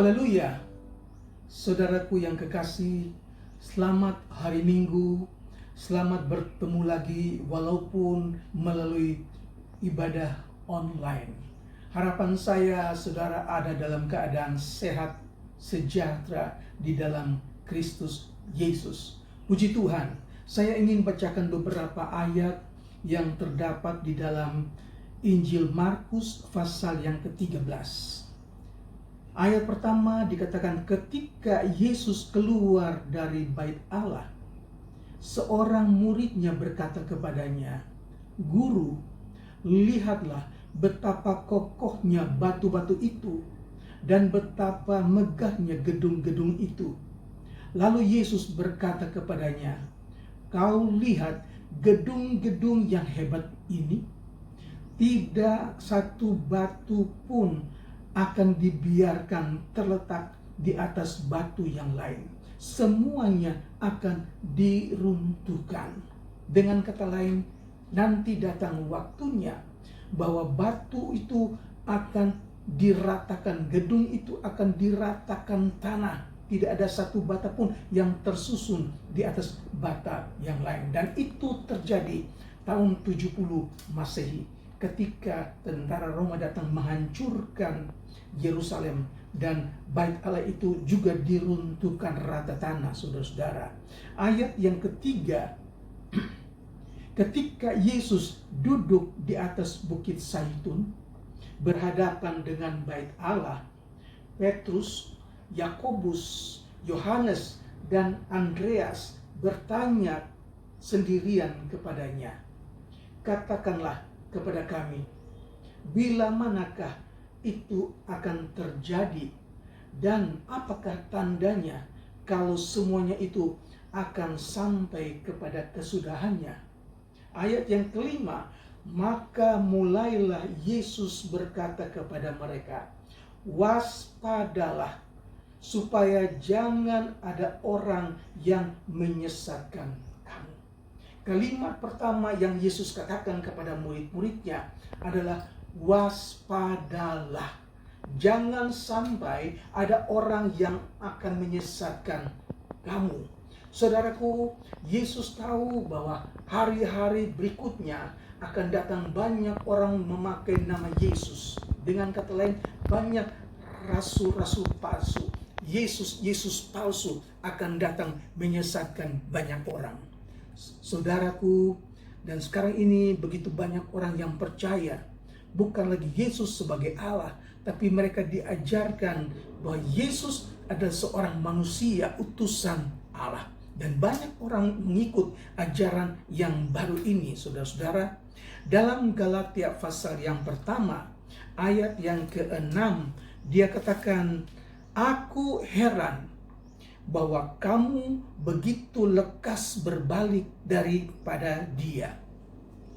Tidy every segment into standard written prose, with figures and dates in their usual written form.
Haleluya. Saudaraku yang kekasih, selamat hari Minggu. Selamat bertemu lagi walaupun melalui ibadah online. Harapan saya saudara ada dalam keadaan sehat, sejahtera di dalam Kristus Yesus. Puji Tuhan, saya ingin bacakan beberapa ayat yang terdapat di dalam Injil Markus pasal yang ke-13. Ayat pertama dikatakan, ketika Yesus keluar dari bait Allah, seorang muridnya berkata kepadanya, "Guru, lihatlah betapa kokohnya batu-batu itu dan betapa megahnya gedung-gedung itu." Lalu Yesus berkata kepadanya, "Kau lihat gedung-gedung yang hebat ini? Tidak satu batu pun akan dibiarkan terletak di atas batu yang lain. Semuanya akan diruntuhkan." Dengan kata lain, nanti datang waktunya bahwa batu itu akan diratakan, gedung itu akan diratakan tanah. Tidak ada satu bata pun yang tersusun di atas bata yang lain. Dan itu terjadi tahun 70 Masehi, ketika tentara Roma datang menghancurkan Yerusalem dan bait Allah itu juga diruntuhkan rata tanah, saudara-saudara. Ayat yang ketiga, ketika Yesus duduk di atas bukit Zaitun berhadapan dengan bait Allah, Petrus, Yakobus, Yohanes, dan Andreas bertanya sendirian kepadanya, "Katakanlah kepada kami, bila manakah itu akan terjadi, dan apakah tandanya kalau semuanya itu akan sampai kepada kesudahannya?" Ayat yang kelima, maka mulailah Yesus berkata kepada mereka, "Waspadalah, supaya jangan ada orang yang menyesatkan kamu." Kalimat pertama yang Yesus katakan kepada murid-muridnya adalah waspadalah. Jangan sampai ada orang yang akan menyesatkan kamu. Saudaraku, Yesus tahu bahwa hari-hari berikutnya akan datang banyak orang memakai nama Yesus. Dengan kata lain, banyak rasul-rasul palsu. Yesus palsu akan datang menyesatkan banyak orang. Saudaraku, dan sekarang ini begitu banyak orang yang percaya bukan lagi Yesus sebagai Allah, tapi mereka diajarkan bahwa Yesus adalah seorang manusia utusan Allah. Dan banyak orang mengikut ajaran yang baru ini, saudara-saudara. Dalam Galatia pasal yang pertama, ayat yang ke-6, dia katakan, "Aku heran bahwa kamu begitu lekas berbalik daripada Dia,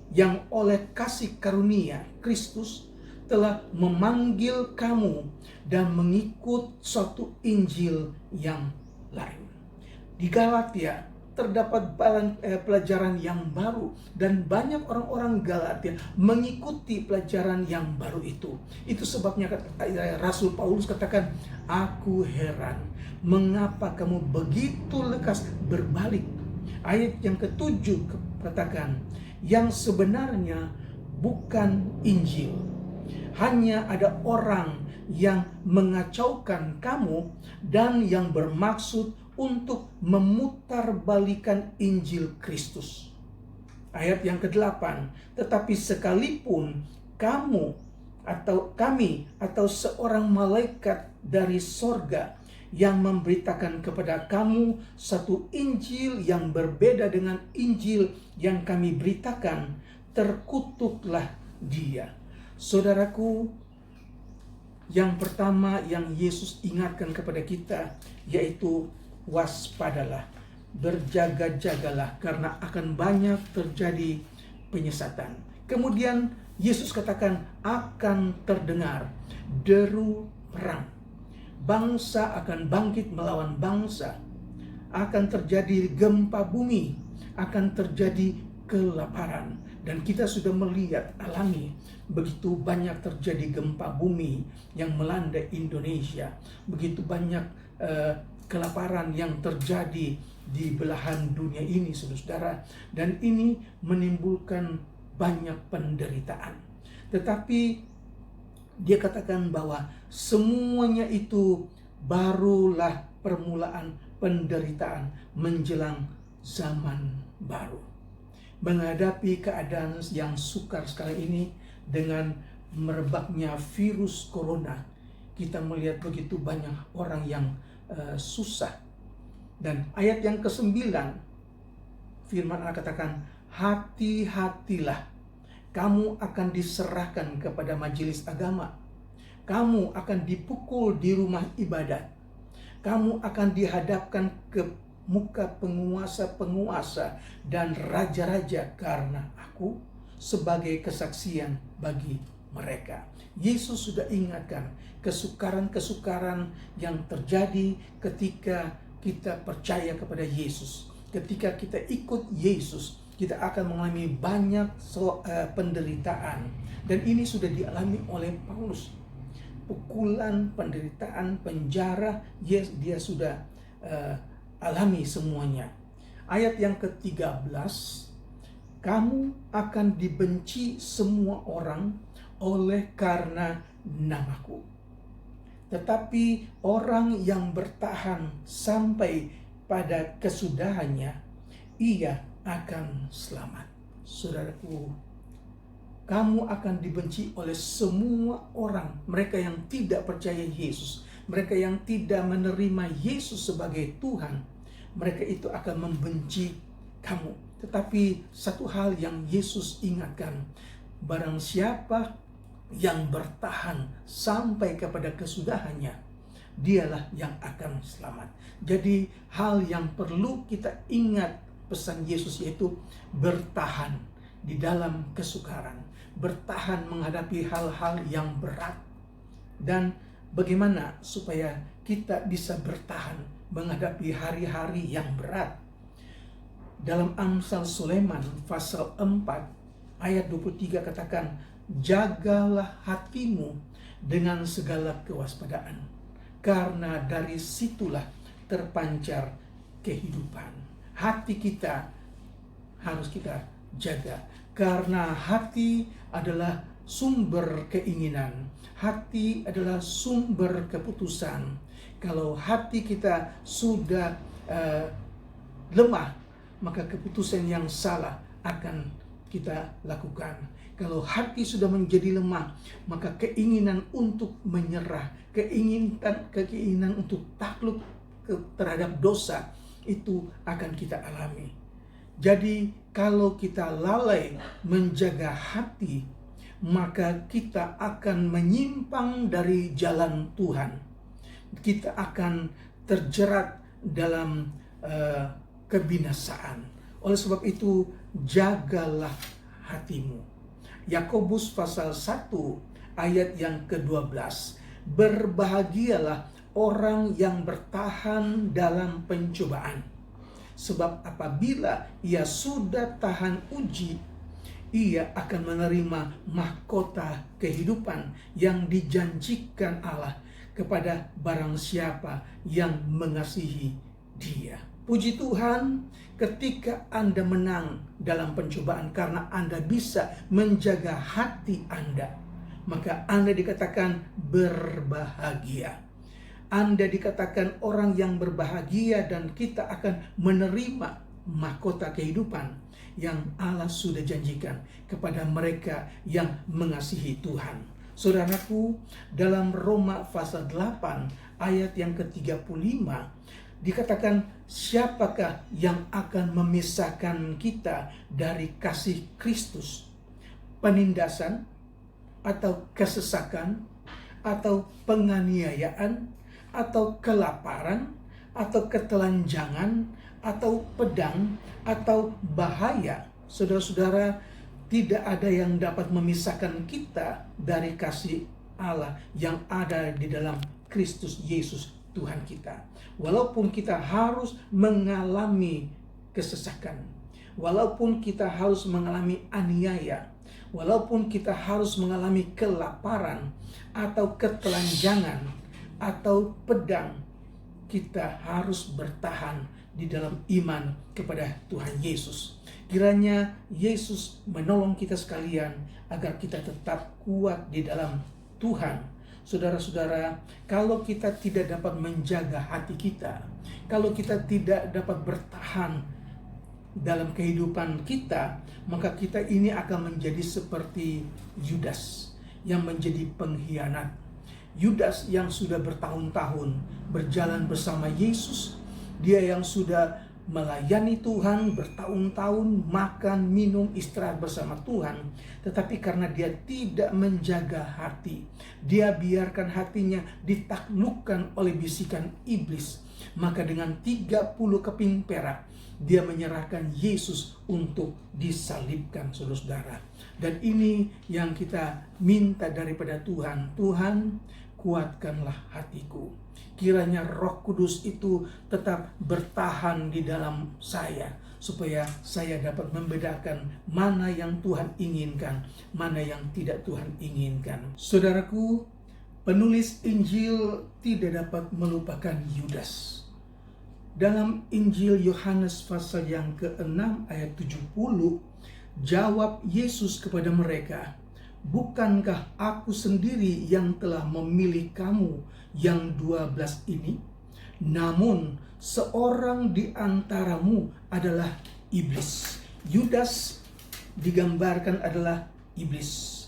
yang oleh kasih karunia Kristus telah memanggil kamu dan mengikut suatu Injil yang lain." Di Galatia terdapat pelajaran yang baru, dan banyak orang-orang Galatia mengikuti pelajaran yang baru itu. Itu sebabnya Rasul Paulus katakan, "Aku heran, mengapa kamu begitu lekas berbalik?" Ayat yang ke-7 katakan, "Yang sebenarnya bukan Injil. Hanya ada orang yang mengacaukan kamu dan yang bermaksud untuk memutarbalikkan Injil Kristus." Ayat yang ke-8, "Tetapi sekalipun kami atau seorang malaikat dari sorga yang memberitakan kepada kamu satu Injil yang berbeda dengan Injil yang kami beritakan, terkutuklah dia." Saudaraku, yang pertama yang Yesus ingatkan kepada kita yaitu waspadalah, berjaga-jagalah, karena akan banyak terjadi penyesatan. Kemudian Yesus katakan akan terdengar deru perang. Bangsa akan bangkit melawan bangsa. Akan terjadi gempa bumi. Akan terjadi kelaparan. Dan kita sudah melihat, alami begitu banyak terjadi gempa bumi yang melanda Indonesia, begitu banyak kelaparan yang terjadi di belahan dunia ini, saudara-saudara, dan ini menimbulkan banyak penderitaan. Tetapi dia katakan bahwa semuanya itu barulah permulaan penderitaan menjelang zaman baru. Menghadapi keadaan yang sukar sekali ini dengan merebaknya virus corona, kita melihat begitu banyak orang yang susah. Dan ayat yang ke-9, firman Allah katakan, hati-hatilah, kamu akan diserahkan kepada majelis agama, kamu akan dipukul di rumah ibadat, kamu akan dihadapkan ke muka penguasa-penguasa dan raja-raja karena aku sebagai kesaksian bagi mereka. Yesus sudah ingatkan kesukaran-kesukaran yang terjadi ketika kita percaya kepada Yesus. Ketika kita ikut Yesus, kita akan mengalami banyak penderitaan. Dan ini sudah dialami oleh Paulus. Pukulan, penderitaan, penjara, dia sudah alami semuanya. Ayat yang ke-13, kamu akan dibenci semua orang oleh karena namaku. Tetapi orang yang bertahan sampai pada kesudahannya, ia akan selamat. Saudaraku, kamu akan dibenci oleh semua orang, mereka yang tidak percaya Yesus, mereka yang tidak menerima Yesus sebagai Tuhan, mereka itu akan membenci kamu. Tetapi satu hal yang Yesus ingatkan, barang siapa yang bertahan sampai kepada kesudahannya, dialah yang akan selamat. Jadi hal yang perlu kita ingat pesan Yesus yaitu bertahan di dalam kesukaran, bertahan menghadapi hal-hal yang berat. Dan bagaimana supaya kita bisa bertahan menghadapi hari-hari yang berat? Dalam Amsal Sulaiman pasal 4 ayat 23 katakan, jagalah hatimu dengan segala kewaspadaan, karena dari situlah terpancar kehidupan. Hati kita harus kita jaga, karena hati adalah sumber keinginan, hati adalah sumber keputusan. Kalau hati kita sudah lemah, maka keputusan yang salah akan kita lakukan. Kalau hati sudah menjadi lemah, maka keinginan untuk menyerah, keinginan untuk takluk terhadap dosa itu akan kita alami. Jadi kalau kita lalai menjaga hati, maka kita akan menyimpang dari jalan Tuhan. Kita akan terjerat dalam kebinasaan. Oleh sebab itu, jagalah hatimu. Yakobus pasal 1 ayat yang ke-12. Berbahagialah orang yang bertahan dalam pencobaan. Sebab apabila ia sudah tahan uji, ia akan menerima mahkota kehidupan yang dijanjikan Allah kepada barang siapa yang mengasihi Dia. Puji Tuhan, ketika Anda menang dalam pencobaan karena Anda bisa menjaga hati Anda, maka Anda dikatakan berbahagia. Anda dikatakan orang yang berbahagia, dan kita akan menerima mahkota kehidupan yang Allah sudah janjikan kepada mereka yang mengasihi Tuhan. Saudaraku, dalam Roma pasal 8 ayat yang ke-35 dikatakan, siapakah yang akan memisahkan kita dari kasih Kristus? Penindasan, atau kesesakan, atau penganiayaan, atau kelaparan, atau ketelanjangan, atau pedang, atau bahaya. Saudara-saudara, tidak ada yang dapat memisahkan kita dari kasih Allah yang ada di dalam Kristus Yesus Tuhan kita. Walaupun kita harus mengalami kesesakan, walaupun kita harus mengalami aniaya, walaupun kita harus mengalami kelaparan atau ketelanjangan atau pedang, kita harus bertahan di dalam iman kepada Tuhan Yesus. Kiranya Yesus menolong kita sekalian agar kita tetap kuat di dalam Tuhan. Saudara-saudara, kalau kita tidak dapat menjaga hati kita, kalau kita tidak dapat bertahan dalam kehidupan kita, maka kita ini akan menjadi seperti Yudas yang menjadi pengkhianat. Yudas yang sudah bertahun-tahun berjalan bersama Yesus, dia yang sudah melayani Tuhan bertahun-tahun, makan, minum, istirahat bersama Tuhan. Tetapi karena dia tidak menjaga hati, dia biarkan hatinya ditaklukkan oleh bisikan iblis, maka dengan 30 keping perak dia menyerahkan Yesus untuk disalibkan, saudara-saudara. Dan ini yang kita minta daripada Tuhan. Tuhan, kuatkanlah hatiku. Kiranya Roh Kudus itu tetap bertahan di dalam saya, supaya saya dapat membedakan mana yang Tuhan inginkan, mana yang tidak Tuhan inginkan. Saudaraku, penulis Injil tidak dapat melupakan Yudas. Dalam Injil Yohanes pasal yang ke-6 ayat 70, jawab Yesus kepada mereka, "Bukankah aku sendiri yang telah memilih kamu yang 12 ini? Namun seorang di antaramu adalah iblis." Yudas digambarkan adalah iblis.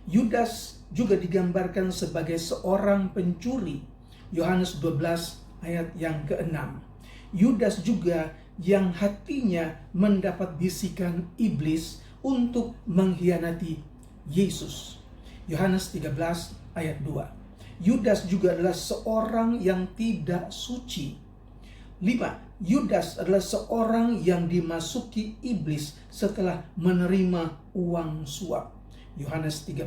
Yudas juga digambarkan sebagai seorang pencuri. Yohanes 12 ayat yang ke-6. Yudas juga yang hatinya mendapat bisikan iblis untuk mengkhianati Yesus. Yohanes 13 ayat 2. Yudas juga adalah seorang yang tidak suci. 5. Yudas adalah seorang yang dimasuki iblis setelah menerima uang suap. Yohanes 13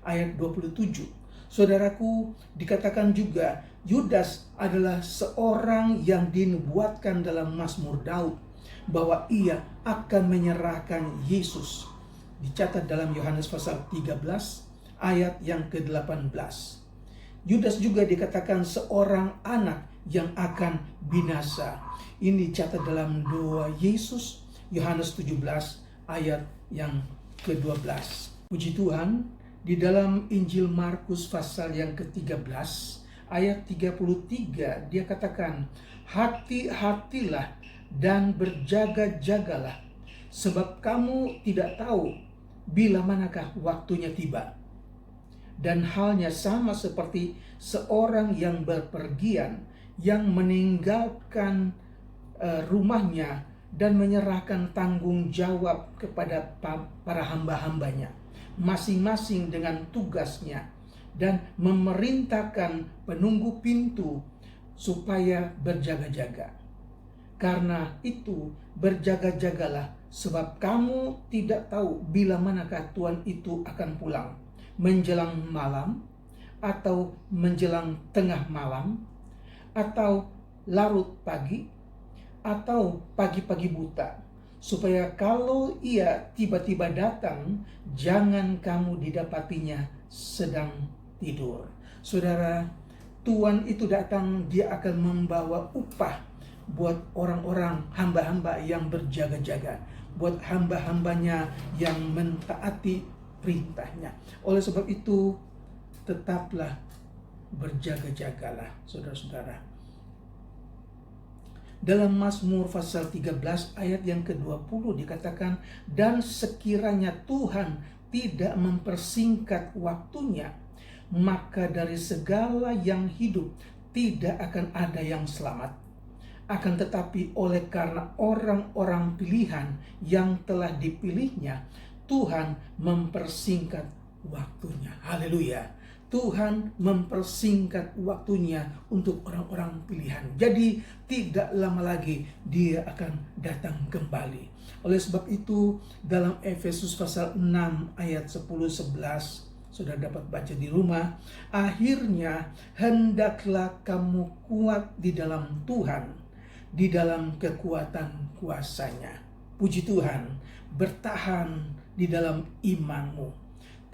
ayat 27. Saudaraku, dikatakan juga Yudas adalah seorang yang dinubuatkan dalam Mazmur Daud bahwa ia akan menyerahkan Yesus. Dicatat dalam Yohanes pasal 13 ayat yang ke-18. Yudas juga dikatakan seorang anak yang akan binasa. Ini dicatat dalam doa Yesus, Yohanes 17 ayat yang ke-12. Puji Tuhan, di dalam Injil Markus pasal yang ke-13 ayat 33, dia katakan, "Hati-hatilah dan berjaga-jagalah, sebab kamu tidak tahu bila manakah waktunya tiba." Dan halnya sama seperti seorang yang berpergian, yang meninggalkan rumahnya dan menyerahkan tanggung jawab kepada para hamba-hambanya, masing-masing dengan tugasnya, dan memerintahkan penunggu pintu supaya berjaga-jaga. Karena itu berjaga-jagalah, sebab kamu tidak tahu bila manakah Tuhan itu akan pulang, menjelang malam, atau menjelang tengah malam, atau larut pagi, atau pagi-pagi buta, supaya kalau ia tiba-tiba datang, jangan kamu didapatinya sedang tidur. Saudara, Tuhan itu datang, dia akan membawa upah buat orang-orang hamba-hamba yang berjaga-jaga, buat hamba-hambanya yang mentaati perintahnya. Oleh sebab itu, tetaplah berjaga-jagalah, saudara-saudara. Dalam Mazmur pasal 13 ayat yang ke-20 dikatakan, "Dan sekiranya Tuhan tidak mempersingkat waktunya, maka dari segala yang hidup tidak akan ada yang selamat. Akan tetapi oleh karena orang-orang pilihan yang telah dipilihnya, Tuhan mempersingkat waktunya." Haleluya. Tuhan mempersingkat waktunya untuk orang-orang pilihan. Jadi tidak lama lagi dia akan datang kembali. Oleh sebab itu dalam Efesus pasal 6 ayat 10-11, sudah dapat baca di rumah, "Akhirnya hendaklah kamu kuat di dalam Tuhan, di dalam kekuatan kuasa-Nya." Puji Tuhan, bertahan di dalam imanmu.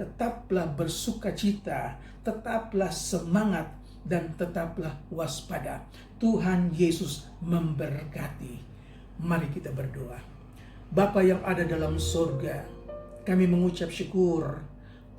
Tetaplah bersukacita, tetaplah semangat, dan tetaplah waspada. Tuhan Yesus memberkati. Mari kita berdoa. Bapa yang ada dalam surga, kami mengucap syukur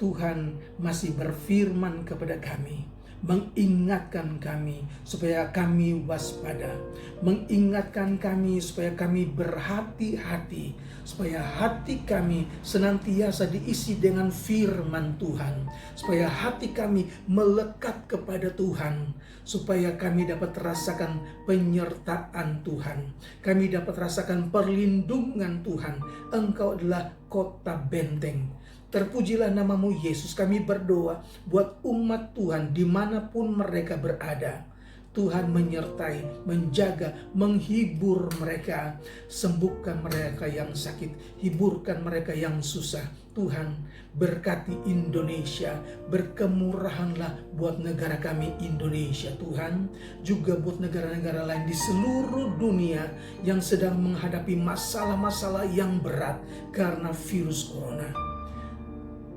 Tuhan masih berfirman kepada kami, mengingatkan kami supaya kami waspada, mengingatkan kami supaya kami berhati-hati, supaya hati kami senantiasa diisi dengan firman Tuhan, supaya hati kami melekat kepada Tuhan, supaya kami dapat rasakan penyertaan Tuhan, kami dapat rasakan perlindungan Tuhan. Engkau adalah kota benteng. Terpujilah namamu Yesus. Kami berdoa buat umat Tuhan dimanapun mereka berada. Tuhan menyertai, menjaga, menghibur mereka. Sembuhkan mereka yang sakit, hiburkan mereka yang susah. Tuhan berkati Indonesia, berkemurahanlah buat negara kami Indonesia Tuhan. Juga buat negara-negara lain di seluruh dunia yang sedang menghadapi masalah-masalah yang berat karena virus corona.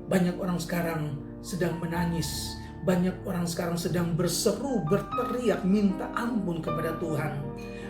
Banyak orang sekarang sedang menangis. Banyak orang sekarang sedang berseru, berteriak, minta ampun kepada Tuhan.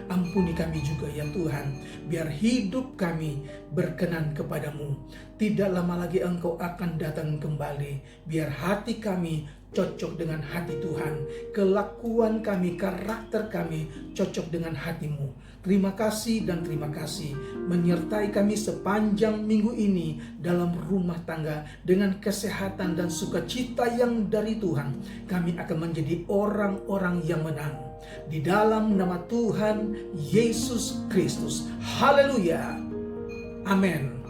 Ampuni kami juga ya Tuhan, biar hidup kami berkenan kepadamu. Tidak lama lagi Engkau akan datang kembali. Biar hati kami cocok dengan hati Tuhan. Kelakuan kami, karakter kami cocok dengan hatimu. Terima kasih dan terima kasih menyertai kami sepanjang minggu ini dalam rumah tangga dengan kesehatan dan sukacita yang dari Tuhan. Kami akan menjadi orang-orang yang menang. Di dalam nama Tuhan Yesus Kristus. Haleluya. Amin.